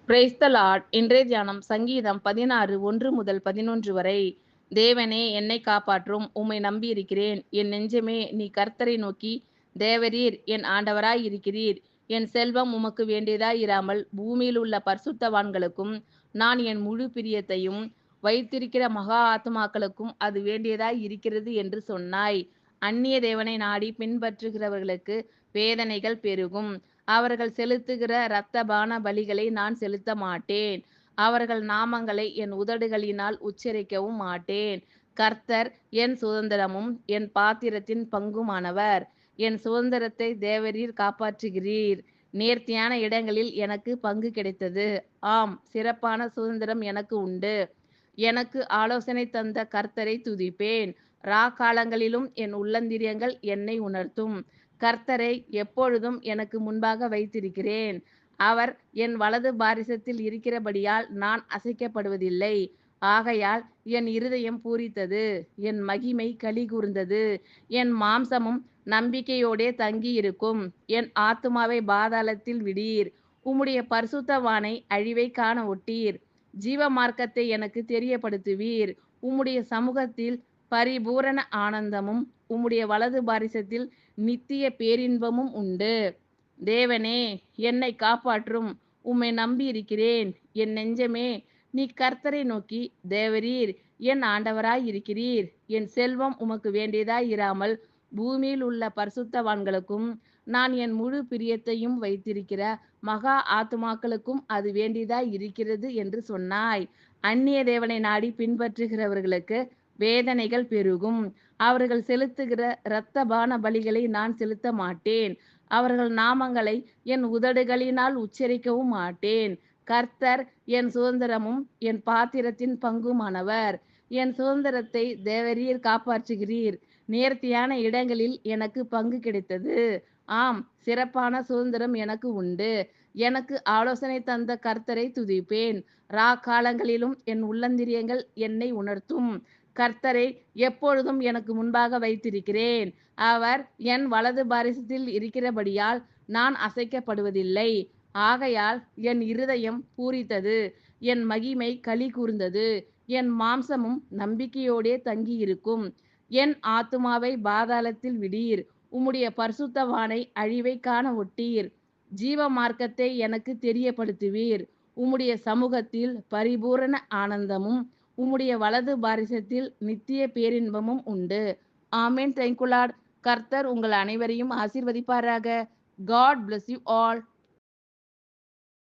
Praise the Lord. இன்றைய தியானம் சங்கீதம் 16 1 முதல் 11 வரை. தேவனே என்னை காப்பாற்றும், உம்மை நம்பியிருக்கிறேன். என் நெஞ்சமே நீ கர்த்தரை நோக்கி, தேவரீர் என் ஆண்டவராய் இருக்கிறீர். என் செல்வம் உமக்கு வேண்டியதாய் இராமல் பூமியில் உள்ள பரிசுத்தவான்களுக்கும் நான் என் முழு பிரியத்தையும் வைத்திருக்கிற மகா ஆத்துமாக்களுக்கும் அது வேண்டியதாய் இருக்கிறது என்று சொன்னாய். அந்நிய தேவனை நாடி பின்பற்றுகிறவர்களுக்கு வேதனைகள் பெருகும். அவர்கள் செலுத்துகிற இரத்தபான பலிகளை நான் செலுத்த மாட்டேன். அவர்கள் நாமங்களை என் உதடுகளினால் உச்சரிக்கவும் மாட்டேன். கர்த்தர் என் சுதந்திரமும் என் பாத்திரத்தின் பங்குமானவர். என் சுதந்திரத்தை தேவரீர் காப்பாற்றுகிறீர். நேர்த்தியான இடங்களில் எனக்கு பங்கு கிடைத்தது. ஆம், சிறப்பான சுதந்திரம் எனக்கு உண்டு. எனக்கு ஆலோசனை தந்த கர்த்தரை துதிப்பேன். காலங்களிலும் என் உள்ளந்திரியங்கள் என்னை உணர்த்தும். கர்த்தரை எப்பொழுதும் எனக்கு முன்பாக வைத்திருக்கிறேன். அவர் என் வலது பாரிசத்தில் இருக்கிறபடியால் நான் அசைக்கப்படுவதில்லை. ஆகையால் என் இருதயம் பூரித்தது, என் மகிமை களிகூர்ந்தது. என் மாம்சமும் நம்பிக்கையோடே தங்கியிருக்கும். என் ஆத்துமாவை பாதாளத்தில் விடீர். உம்முடைய பரிசுத்தவானை அழிவை காண ஒட்டீர். ஜீவ மார்க்கத்தை எனக்கு தெரியப்படுத்துவீர். உம்முடைய சமூகத்தில் பரிபூரண ஆனந்தமும் உம்முடைய வலது பாரிசத்தில் நித்திய பேரின்பமும் உண்டு. தேவனே என்னை காப்பாற்றும், உம்மை நம்பியிருக்கிறேன். என் நெஞ்சமே நீ கர்த்தரை நோக்கி, தேவரீர் என் ஆண்டவராய் இருக்கிறீர். என் செல்வம் உமக்கு வேண்டியதாய் இராமல் பூமியில் உள்ள பரிசுத்தவான்களுக்கும் நான் என் முழு பிரியத்தையும் வைத்திருக்கிற மகா ஆத்துமாக்களுக்கும் அது வேண்டியதாய் இருக்கிறது என்று சொன்னாய். அந்நிய தேவனை நாடி பின்பற்றுகிறவர்களுக்கு வேதனைகள் பெருகும். அவர்கள் செலுத்துகிற இரத்தபான பலிகளை நான் செலுத்த மாட்டேன். அவர்கள் நாமங்களை என் உதடுகளினால் உச்சரிக்கவும் மாட்டேன். கர்த்தர் என் சுதந்திரமும் என் பாத்திரத்தின் பங்குமானவர். என் சுதந்திரத்தை தேவரீர் காப்பாற்றுகிறீர். நேர்த்தியான இடங்களில் எனக்கு பங்கு கிடைத்தது. ஆம், சிறப்பான சுதந்திரம் எனக்கு உண்டு. எனக்கு ஆலோசனை தந்த கர்த்தரை துதிப்பேன். காலங்களிலும் என் உள்ளந்திரியங்கள் என்னை உணர்த்தும். கர்த்தரை எப்பொழுதும் எனக்கு முன்பாக வைத்திருக்கிறேன். அவர் என் வலது பாரிசத்தில் இருக்கிறபடியால் நான் அசைக்கப்படுவதில்லை. ஆகையால் என் இருதயம் பூரித்தது, என் மகிமை களி கூர்ந்தது. என் மாம்சமும் நம்பிக்கையோடே தங்கியிருக்கும். என் ஆத்துமாவை பாதாளத்தில் விடீர். உம்முடைய பரிசுத்தவானை அழிவை காண ஒட்டீர். ஜீவ மார்க்கத்தை எனக்கு தெரியப்படுத்துவீர். உம்முடைய சமூகத்தில் பரிபூரண ஆனந்தமும் உம்முடைய வலது பாரிசத்தில் நித்திய பேரின்பமும் உண்டு. ஆமென். Thank you Lord. கர்த்தர் உங்கள் அனைவரையும் ஆசீர்வதிப்பாராக. God bless you all.